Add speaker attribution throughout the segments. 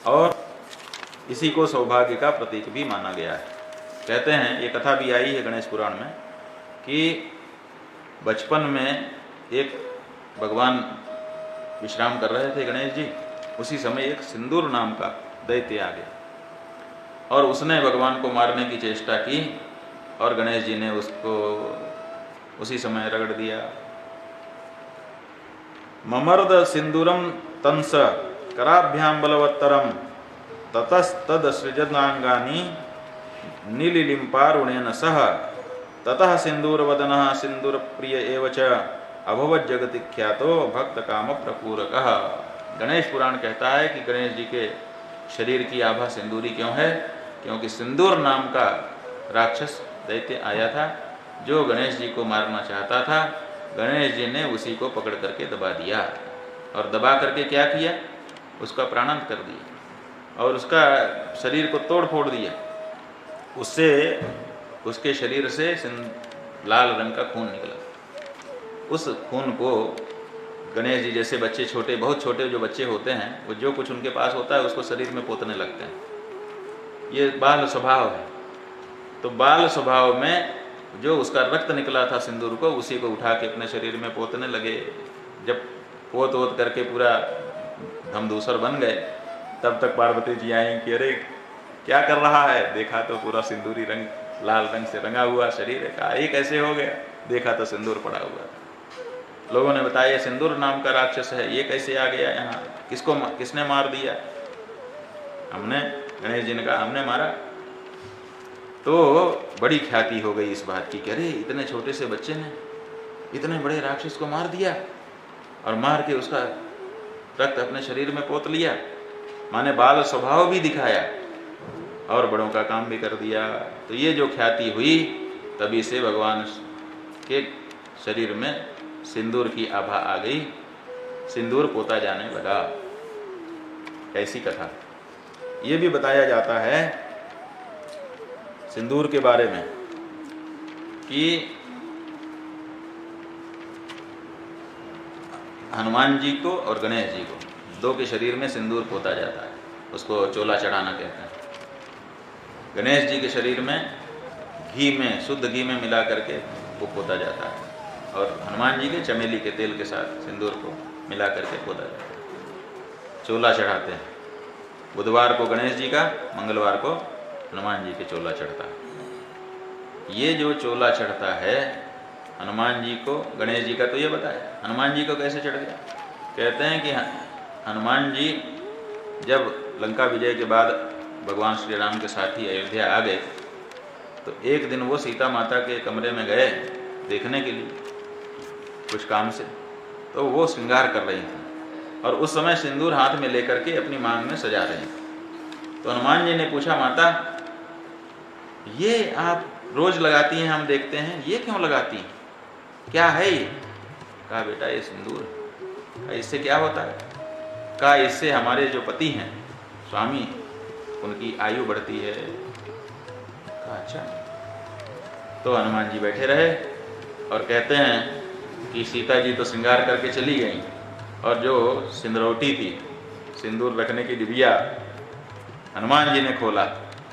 Speaker 1: और इसी को सौभाग्य का प्रतीक भी माना गया है। कहते हैं, ये कथा भी आई है गणेश पुराण में, कि बचपन में एक भगवान विश्राम कर रहे थे गणेश जी, उसी समय एक सिंदूर नाम का दैत्य आ गया और उसने भगवान को मारने की चेष्टा की और गणेश जी ने उसको उसी समय रगड़ दिया। ममर्द सिंदूरम तंस कराभ्याम बलवत्तरम ततस्तद सृजनांगानी नीलिलिम्पारुणेन सह ततः सिंदूरवदनः सिंदूर प्रिय एव च अभवत जगति ख्यातो भक्त काम प्रपूरकः। गणेश पुराण कहता है कि गणेश जी के शरीर की आभा सिंदूरी क्यों है? क्योंकि सिंदूर नाम का राक्षस दैत्य आया था जो गणेश जी को मारना चाहता था। गणेश जी ने उसी को पकड़ करके दबा दिया और दबा करके क्या किया? उसका प्राणांत कर दिया और उसका शरीर को तोड़ फोड़ दिया। उससे उसके शरीर से लाल रंग का खून निकला। उस खून को गणेश जी जैसे बच्चे छोटे, बहुत छोटे जो बच्चे होते हैं, वो जो कुछ उनके पास होता है उसको शरीर में पोतने लगते हैं। ये बाल स्वभाव है। तो बाल स्वभाव में जो उसका रक्त निकला था सिंदूर को, उसी को उठा के अपने शरीर में पोतने लगे। जब पोत वोत करके पूरा धमधूसर बन गए, तब तक पार्वती जी आई कि अरे क्या कर रहा है? देखा तो पूरा सिंदूरी रंग, लाल रंग से रंगा हुआ शरीर है। कहा ये कैसे हो गया? देखा तो सिंदूर पड़ा हुआ था। लोगों ने बताया सिंदूर नाम का राक्षस है, ये कैसे आ गया यहाँ? किसने मार दिया? हमने। गणेश जी ने कहा हमने मारा। तो बड़ी ख्याति हो गई इस बात की कि अरे इतने छोटे से बच्चे ने इतने बड़े राक्षस को मार दिया और मार के उसका रक्त अपने शरीर में पोत लिया। माने बाल स्वभाव भी दिखाया और बड़ों का काम भी कर दिया। तो ये जो ख्याति हुई, तभी से भगवान के शरीर में सिंदूर की आभा आ गई, सिंदूर पोता जाने लगा। ऐसी कथा। ये भी बताया जाता है सिंदूर के बारे में कि हनुमान जी को और गणेश जी को दो के शरीर में सिंदूर पोता जाता है, उसको चोला चढ़ाना कहते हैं। गणेश जी के शरीर में घी में, शुद्ध घी में मिला करके वो पोता जाता है और हनुमान जी के चमेली के तेल के साथ सिंदूर को मिला करके पोता जाता है। चोला चढ़ाते हैं। बुधवार को गणेश जी का, मंगलवार को हनुमान जी के चोला चढ़ता है। ये जो चोला चढ़ता है हनुमान जी को, गणेश जी का तो ये बताया, हनुमान जी को कैसे चढ़ गया? कहते हैं कि हनुमान जी जब लंका विजय के बाद भगवान श्री राम के साथ ही अयोध्या आ गए, तो एक दिन वो सीता माता के कमरे में गए देखने के लिए कुछ काम से। तो वो श्रृंगार कर रही थी और उस समय सिंदूर हाथ में लेकर के अपनी मांग में सजा रही थी। तो हनुमान जी ने पूछा, माता ये आप रोज लगाती हैं, हम देखते हैं, ये क्यों लगाती हैं? क्या है ये? कहा बेटा ये सिंदूर। कहा इससे क्या होता है? कहा इससे हमारे जो पति हैं, स्वामी, उनकी आयु बढ़ती है। कहा अच्छा। तो हनुमान जी बैठे रहे और कहते हैं कि सीता जी तो श्रृंगार करके चली गई और जो सिंदरौटी थी, सिंदूर रखने की डिबिया, हनुमान जी ने खोला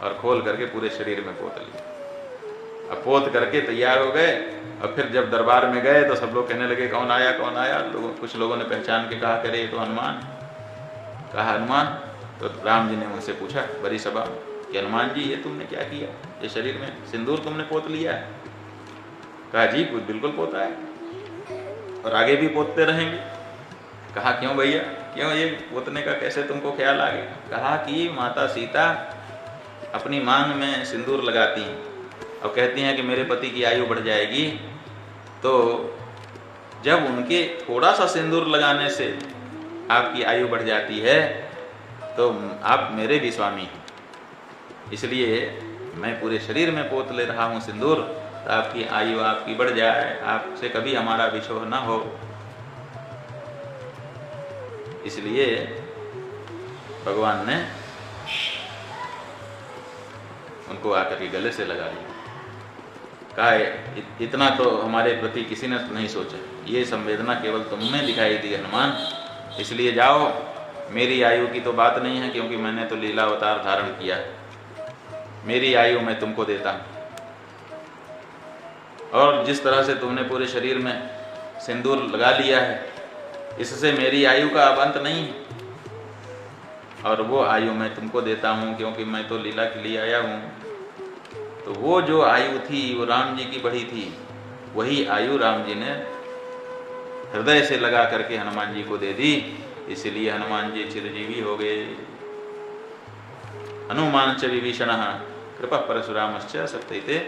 Speaker 1: और खोल करके पूरे शरीर में पोत लिया। अब पोत करके तैयार हो गए और फिर जब दरबार में गए तो सब लोग कहने लगे कौन आया कौन आया? कुछ लोगों ने पहचान के कहा करे तो हनुमान। कहा हनुमान? तो राम जी ने उनसे पूछा बड़ी सभा में कि हनुमान जी ये तुमने क्या किया? ये शरीर में सिंदूर तुमने पोत लिया है? कहा जी कुछ बिल्कुल पोता है और आगे भी पोतते रहेंगे। कहा क्यों भैया, क्यों ये पोतने का कैसे तुमको ख्याल आ गया? कहा कि माता सीता अपनी मांग में सिंदूर लगाती हैं और कहती हैं कि मेरे पति की आयु बढ़ जाएगी, तो जब उनके थोड़ा सा सिंदूर लगाने से आपकी आयु बढ़ जाती है तो आप मेरे भी स्वामी हैं, इसलिए मैं पूरे शरीर में पोत ले रहा हूँ सिंदूर, तो आपकी आयु आपकी बढ़ जाए, आपसे कभी हमारा विछोह ना हो। इसलिए भगवान ने उनको आकर के गले से लगा लिया। कहा इतना तो हमारे प्रति किसी ने नहीं सोचा, ये संवेदना केवल तुम में दिखाई दी हनुमान, इसलिए जाओ मेरी आयु की तो बात नहीं है, क्योंकि मैंने तो लीला अवतार धारण किया है, मेरी आयु मैं तुमको देता हूँ। और जिस तरह से तुमने पूरे शरीर में सिंदूर लगा लिया है, इससे मेरी आयु का अब अंत नहीं है, और वो आयु मैं तुमको देता हूँ, क्योंकि मैं तो लीला के लिए आया हूँ। तो वो जो आयु थी वो राम जी की बढ़ी थी, वही आयु राम जी ने हृदय से लगा करके हनुमान जी को दे दी, इसलिए हनुमान जी चिरंजीवी हो गए। हनुमान च विभीषण कृपा परशुरामश्च सप्तैते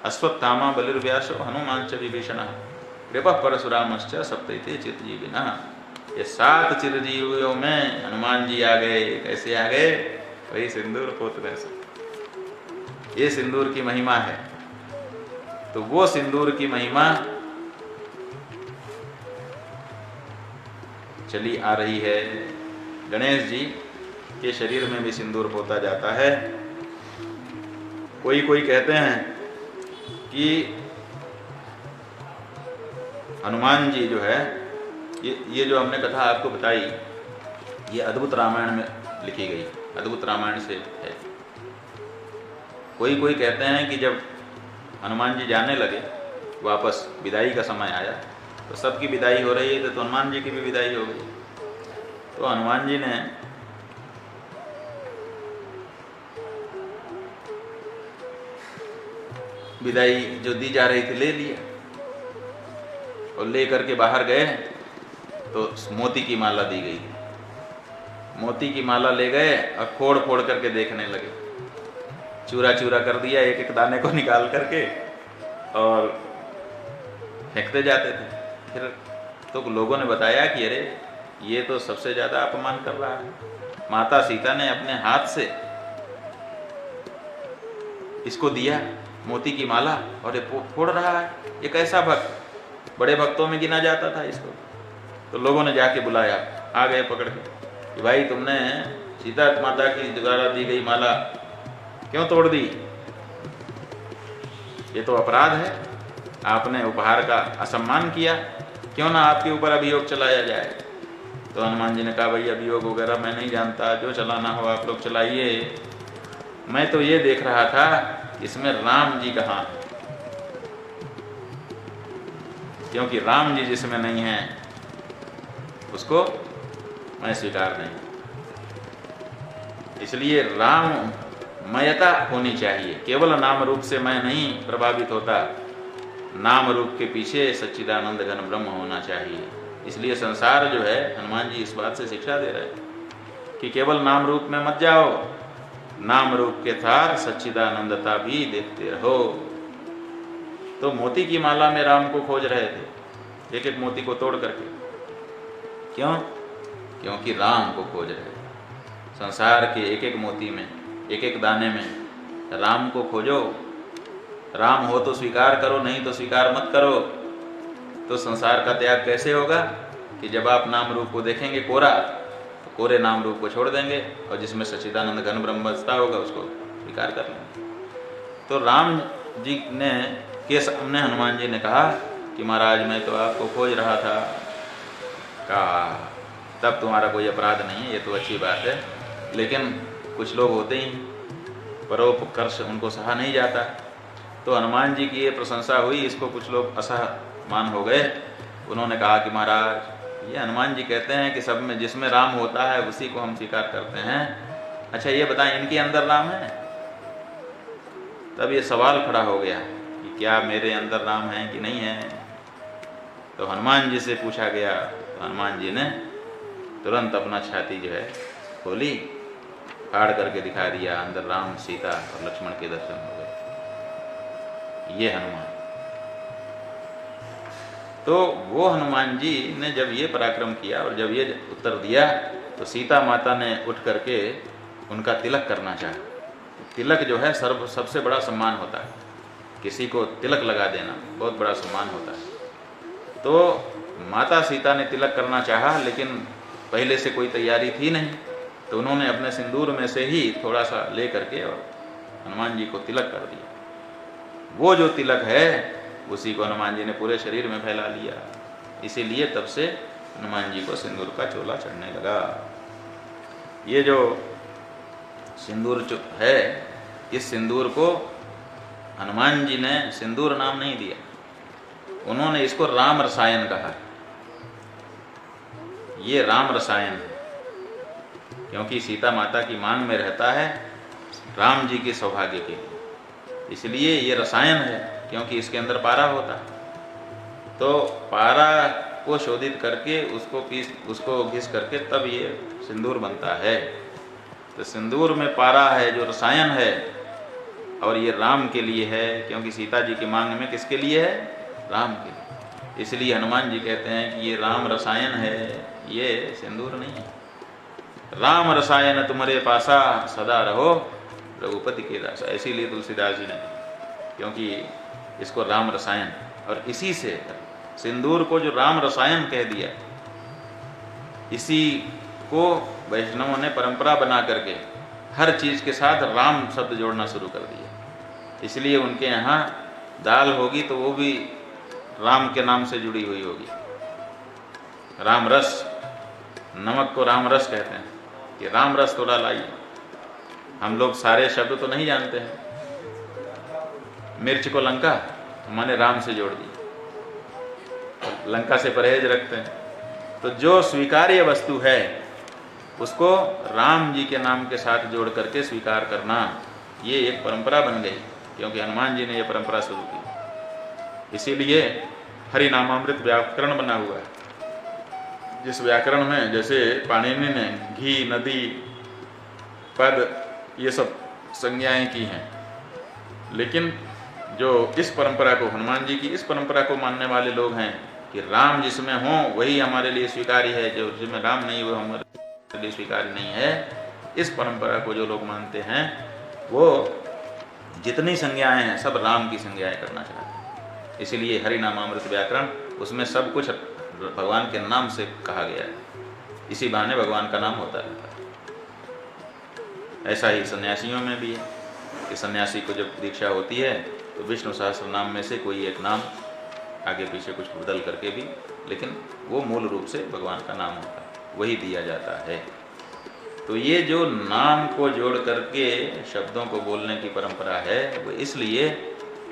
Speaker 1: अश्वत्थामा बलिर्व्यासो हनुमान च विभीषण कृपा परशुरामश्च सप्तैते चिरंजीविनः। ये 7 चिरंजीवियों में हनुमान जी आ गए। कैसे आ गए? वही सिंदूर पोतने से। ये सिंदूर की महिमा है। तो वो सिंदूर की महिमा चली आ रही है। गणेश जी के शरीर में भी सिंदूर पोता जाता है। कोई कोई कहते हैं कि हनुमान जी जो है, ये जो हमने कथा आपको बताई, ये अद्भुत रामायण में लिखी गई, अद्भुत रामायण से है। कोई कोई कहते हैं कि जब हनुमान जी जाने लगे, वापस विदाई का समय आया, तो सबकी विदाई हो रही है, तो हनुमान जी की भी विदाई हो गई। तो हनुमान जी ने विदाई जो दी जा रही थी ले लिया, और ले करके बाहर गए तो मोती की माला दी गई। मोती की माला ले गए और फोड़ फोड़ करके देखने लगे, चूरा चूरा कर दिया, एक एक दाने को निकाल करके और फेंकते जाते थे। फिर तो लोगों ने बताया कि अरे ये तो सबसे ज़्यादा अपमान कर रहा है। माता सीता ने अपने हाथ से इसको दिया मोती की माला, और ये फोड़ रहा है। ये कैसा भक्त? बड़े भक्तों में गिना जाता था इसको। तो लोगों ने जाके बुलाया, आ गए पकड़ के कि भाई तुमने सीता माता की द्वारा दी गई माला क्यों तोड़ दी? ये तो अपराध है, आपने उपहार का असम्मान किया, क्यों ना आपके ऊपर अभियोग चलाया जाए। तो हनुमान जी ने कहा भाई अभियोग वगैरह मैं नहीं जानता, जो चलाना हो आप लोग चलाइए, मैं तो ये देख रहा था इसमें राम जी कहाँ है, क्योंकि राम जी जिसमें नहीं है उसको मैं स्वीकार नहीं। इसलिए राम मयता होनी चाहिए, केवल नाम रूप से मैं नहीं प्रभावित होता, नाम रूप के पीछे सच्चिदानंद घन ब्रह्म होना चाहिए। इसलिए संसार जो है, हनुमान जी इस बात से शिक्षा दे रहे हैं कि केवल नाम रूप में मत जाओ, नाम रूप के साथ सच्चिदानंदता भी देखते रहो। तो मोती की माला में राम को खोज रहे थे, एक एक मोती को तोड़ करके। क्यों? क्योंकि राम को खोज रहे थे। संसार के एक एक मोती में, एक एक दाने में राम को खोजो। राम हो तो स्वीकार करो, नहीं तो स्वीकार मत करो। तो संसार का त्याग कैसे होगा? कि जब आप नाम रूप को देखेंगे कोरा, तो कोरे नाम रूप को छोड़ देंगे, और जिसमें सच्चिदानंद घन ब्रह्म बसता होगा उसको स्वीकार कर लेंगे। तो राम जी ने के सामने हनुमान जी ने कहा कि महाराज मैं तो आपको खोज रहा था। कहा तब तुम्हारा कोई अपराध नहीं है, ये तो अच्छी बात है, लेकिन कुछ लोग होते ही परोपकर्ष उनको सहा नहीं जाता। तो हनुमान जी की ये प्रशंसा हुई, इसको कुछ लोग असहमान हो गए। उन्होंने कहा कि महाराज ये हनुमान जी कहते हैं कि सब में जिसमें राम होता है उसी को हम स्वीकार करते हैं, अच्छा ये बताएं इनके अंदर राम है? तब ये सवाल खड़ा हो गया कि क्या मेरे अंदर राम है कि नहीं है। तो हनुमान जी से पूछा गया, तो हनुमान जी ने तुरंत अपना छाती जो है खोली, फाड़ करके दिखा दिया, अंदर राम सीता और लक्ष्मण के दर्शन हो गए। ये हनुमान। तो वो हनुमान जी ने जब ये पराक्रम किया और जब ये उत्तर दिया, तो सीता माता ने उठ करके उनका तिलक करना चाहा। तिलक जो है सबसे बड़ा सम्मान होता है, किसी को तिलक लगा देना बहुत बड़ा सम्मान होता है। तो माता सीता ने तिलक करना चाहा, लेकिन पहले से कोई तैयारी थी नहीं, तो उन्होंने अपने सिंदूर में से ही थोड़ा सा ले करके और हनुमान जी को तिलक कर दिया। वो जो तिलक है उसी को हनुमान जी ने पूरे शरीर में फैला लिया। इसीलिए तब से हनुमान जी को सिंदूर का चोला चढ़ने लगा। ये जो सिंदूर है, इस सिंदूर को हनुमान जी ने सिंदूर नाम नहीं दिया, उन्होंने इसको राम रसायन कहा। ये राम रसायन है, क्योंकि सीता माता की मांग में रहता है राम जी के सौभाग्य के लिए, इसलिए ये रसायन है, क्योंकि इसके अंदर पारा होता है। तो पारा को शोधित करके उसको घिस करके तब ये सिंदूर बनता है। तो सिंदूर में पारा है जो रसायन है, और ये राम के लिए है, क्योंकि सीता जी की मांग में किसके लिए है? राम के लिए। इसलिए हनुमान जी कहते हैं कि ये राम रसायन है, ये सिंदूर नहीं है। राम रसायन तुम्हारे पासा सदा रहो रघुपति के दासा, इसीलिए तुलसीदास जी ने, क्योंकि इसको राम रसायन, और इसी से सिंदूर को जो राम रसायन कह दिया, इसी को वैष्णवों ने परंपरा बना करके हर चीज़ के साथ राम शब्द जोड़ना शुरू कर दिया। इसलिए उनके यहाँ दाल होगी तो वो भी राम के नाम से जुड़ी हुई होगी। राम रस, नमक को राम रस कहते हैं कि राम रस थोड़ा लाइए। हम लोग सारे शब्द तो नहीं जानते हैं। मिर्च को लंका तो माने राम से जोड़ दी, लंका से परहेज रखते हैं। तो जो स्वीकार्य वस्तु है उसको राम जी के नाम के साथ जोड़ करके स्वीकार करना, ये एक परंपरा बन गई, क्योंकि हनुमान जी ने ये परंपरा शुरू की। इसीलिए हरि नामामृत व्याकरण बना हुआ है, जिस व्याकरण में जैसे पाणिनि ने घी, नदी, पद, ये सब संज्ञाएं की हैं, लेकिन जो इस परंपरा को, हनुमान जी की इस परंपरा को मानने वाले लोग हैं कि राम जिसमें हो वही हमारे लिए स्वीकार्य है, जो जिसमें राम नहीं वो हमारे लिए स्वीकार्य नहीं है, इस परंपरा को जो लोग मानते हैं वो जितनी संज्ञाएं हैं सब राम की संज्ञाएं करना चाहते हैं। इसीलिए हरि नामामृत व्याकरण, उसमें सब कुछ भगवान के नाम से कहा गया है, इसी बहाने भगवान का नाम होता रहता है। ऐसा ही सन्यासियों में भी है कि सन्यासी को जब दीक्षा होती है तो विष्णु सहस्त्र नाम में से कोई एक नाम आगे पीछे कुछ बदल करके भी, लेकिन वो मूल रूप से भगवान का नाम होता है, वही दिया जाता है। तो ये जो नाम को जोड़ करके शब्दों को बोलने की परंपरा है, वो इसलिए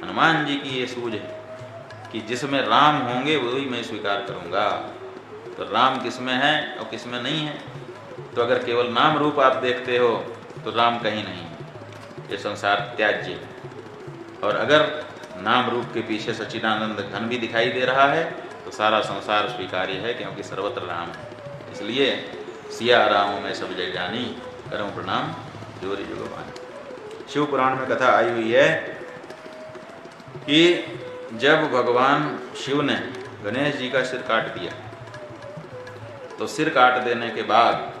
Speaker 1: हनुमान जी की ये सूझ है कि जिसमें राम होंगे वही मैं स्वीकार करूँगा। तो राम किसमें है और किसमें नहीं है? तो अगर केवल नाम रूप आप देखते हो तो राम कहीं नहीं है, ये संसार त्याज्य है। और अगर नाम रूप के पीछे सच्चिदानंद घन भी दिखाई दे रहा है तो सारा संसार स्वीकार्य है, क्योंकि सर्वत्र राम है। इसलिए सिया राम में सब जग जानी, करम प्रणाम जोरी जुगवानी। शिव पुराण में कथा आई हुई है कि जब भगवान शिव ने गणेश जी का सिर काट दिया, तो सिर काट देने के बाद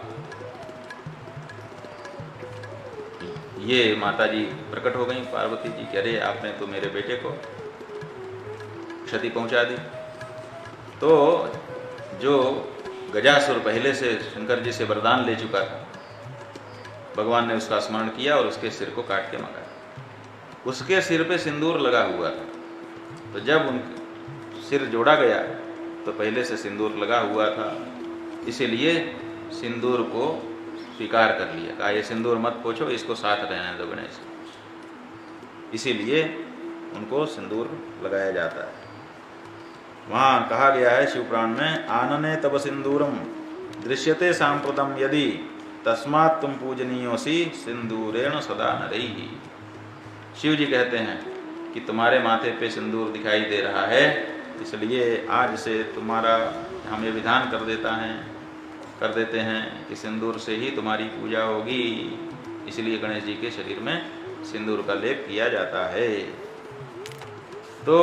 Speaker 1: ये माता जी प्रकट हो गई, पार्वती जी, कह रहे आपने तो मेरे बेटे को क्षति पहुंचा दी। तो जो गजासुर पहले से शंकर जी से वरदान ले चुका था, भगवान ने उसका स्मरण किया और उसके सिर को काट के मंगाया। उसके सिर पे सिंदूर लगा हुआ था, तो जब उनका सिर जोड़ा गया तो पहले से सिंदूर लगा हुआ था, इसीलिए सिंदूर को स्वीकार कर लिया, कहा ये सिंदूर मत पोछो, इसको साथ रहने दो गणेश। इसीलिए उनको सिंदूर लगाया जाता है। वहाँ कहा गया है शिव पुराण में, आनने तब सिंदूरम दृश्यते सांप्रदम यदि तस्मात् तुम पूजनीयोसी सिंदूरेण सदा नरैहि। शिव जी कहते हैं कि तुम्हारे माथे पे सिंदूर दिखाई दे रहा है, इसलिए आज से तुम्हारा हम ये विधान कर देते हैं कि सिंदूर से ही तुम्हारी पूजा होगी। इसलिए गणेश जी के शरीर में सिंदूर का लेप किया जाता है। तो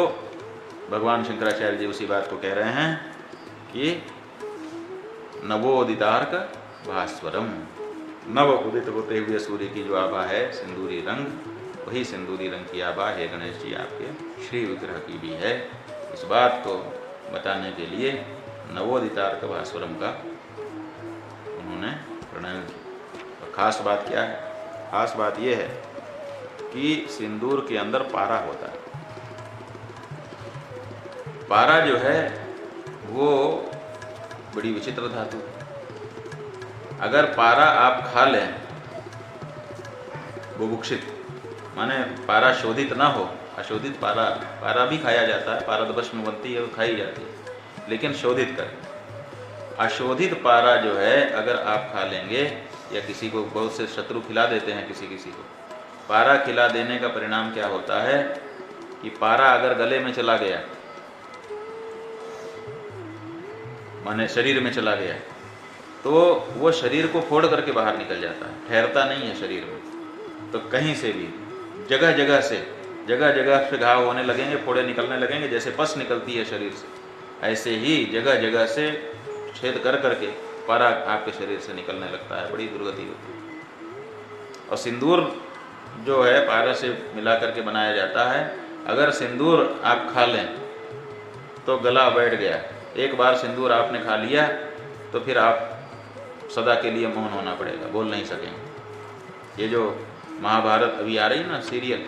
Speaker 1: भगवान शंकराचार्य जी उसी बात को कह रहे हैं कि नवोदितार्क भास्वरम, नव उदित होते हुए सूर्य की जो आभा है सिंदूरी रंग, वही सिंदूरी रंग की आभा है गणेश जी आपके श्री विग्रह की भी है। इस बात को बताने के लिए नवोदितार्क भास्वरम का उन्होंने प्रणयन किया। और खास बात क्या है? खास बात यह है कि सिंदूर के अंदर पारा होता है। पारा जो है वो बड़ी विचित्र धातु है। अगर पारा आप खा लें बुभुक्षित, माने पारा शोधित ना हो, अशोधित पारा भी खाया जाता है, पारा भस्म बनती है वो खाई जाती है, लेकिन शोधित कर। अशोधित पारा जो है अगर आप खा लेंगे, या किसी को, बहुत से शत्रु खिला देते हैं किसी को, पारा खिला देने का परिणाम क्या होता है कि पारा अगर गले में चला गया, माने शरीर में चला गया, तो वो शरीर को फोड़ करके बाहर निकल जाता है, ठहरता नहीं है शरीर में। तो कहीं से भी जगह जगह से घाव होने लगेंगे, फोड़े निकलने लगेंगे, जैसे पस निकलती है शरीर से, ऐसे ही जगह जगह से छेद कर करके पारा आपके शरीर से निकलने लगता है, बड़ी दुर्गति होती है। और सिंदूर जो है पारा से मिला करके बनाया जाता है। अगर सिंदूर आप खा लें तो गला बैठ गया, एक बार सिंदूर आपने खा लिया तो फिर आप सदा के लिए मौन होना पड़ेगा, बोल नहीं सकेंगे। ये जो महाभारत अभी आ रही ना सीरियल,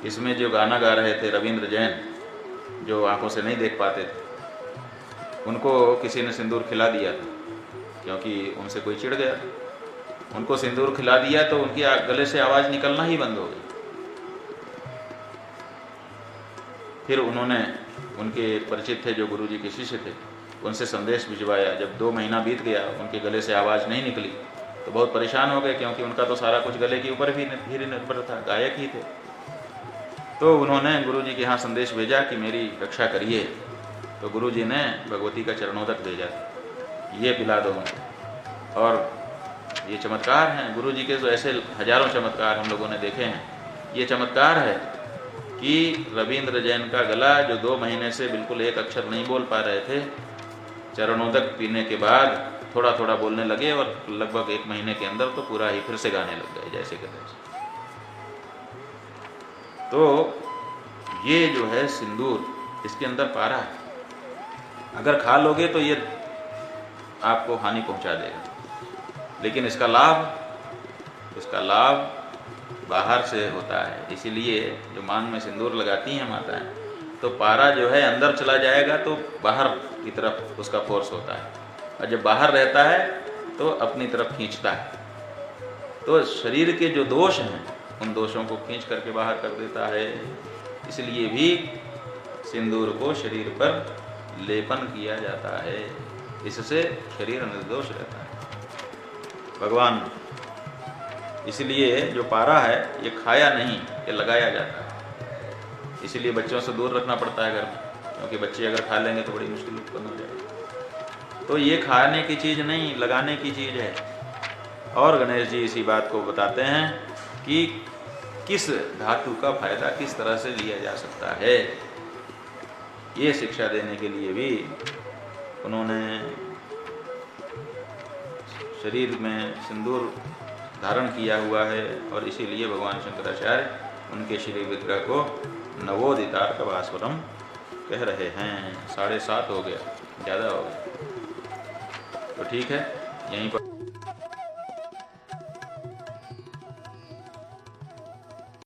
Speaker 1: इसमें जो गाना गा रहे थे रविंद्र जैन, जो आंखों से नहीं देख पाते थे, उनको किसी ने सिंदूर खिला दिया था, क्योंकि उनसे कोई चिढ़ गया। उनको सिंदूर खिला दिया तो उनकी गले से आवाज़ निकलना ही बंद हो गई। फिर उन्होंने, उनके परिचित थे जो गुरुजी के शिष्य थे, उनसे संदेश भिजवाया। जब 2 महीना बीत गया, उनके गले से आवाज़ नहीं निकली तो बहुत परेशान हो गए, क्योंकि उनका तो सारा कुछ गले के ऊपर भी निर्भर था, गायक ही थे। तो उन्होंने गुरुजी के यहाँ संदेश भेजा कि मेरी रक्षा करिए। तो गुरुजी ने भगवती का चरणोदक भेजा, ये पिला दो उनको। और ये चमत्कार हैं गुरुजी के, तो ऐसे हजारों चमत्कार हम लोगों ने देखे हैं। ये चमत्कार है कि रविंद्र जैन का गला, जो 2 महीने से बिल्कुल एक अक्षर नहीं बोल पा रहे थे, चरणोदक पीने के बाद थोड़ा थोड़ा बोलने लगे, और लगभग 1 महीने के अंदर तो पूरा ही फिर से गाने लग गए जैसे के तैसे। तो ये जो है सिंदूर, इसके अंदर पारा है, अगर खा लोगे तो ये आपको हानि पहुंचा देगा। लेकिन इसका लाभ बाहर से होता है। इसीलिए जो मांग में सिंदूर लगाती हैं माताएं, तो पारा जो है अंदर चला जाएगा तो बाहर की तरफ उसका फोर्स होता है, और जब बाहर रहता है तो अपनी तरफ खींचता है। तो शरीर के जो दोष हैं, उन दोषों को खींच करके बाहर कर देता है। इसलिए भी सिंदूर को शरीर पर लेपन किया जाता है, इससे शरीर निर्दोष रहता है। भगवान, इसलिए जो पारा है ये खाया नहीं, ये लगाया जाता है। इसलिए बच्चों से दूर रखना पड़ता है घर में, क्योंकि बच्चे अगर खा लेंगे तो बड़ी मुश्किल उत्पन्न हो जाएगी। तो ये खाने की चीज़ नहीं, लगाने की चीज़ है। और गणेश जी इसी बात को बताते हैं कि किस धातु का फायदा किस तरह से लिया जा सकता है। ये शिक्षा देने के लिए भी उन्होंने शरीर में सिंदूर धारण किया हुआ है, और इसीलिए भगवान शंकराचार्य उनके श्री विग्रह को नवोदितार्क भास्वरम कह रहे हैं। 7:30 हो गया, ज़्यादा हो गया, तो ठीक है यहीं पर।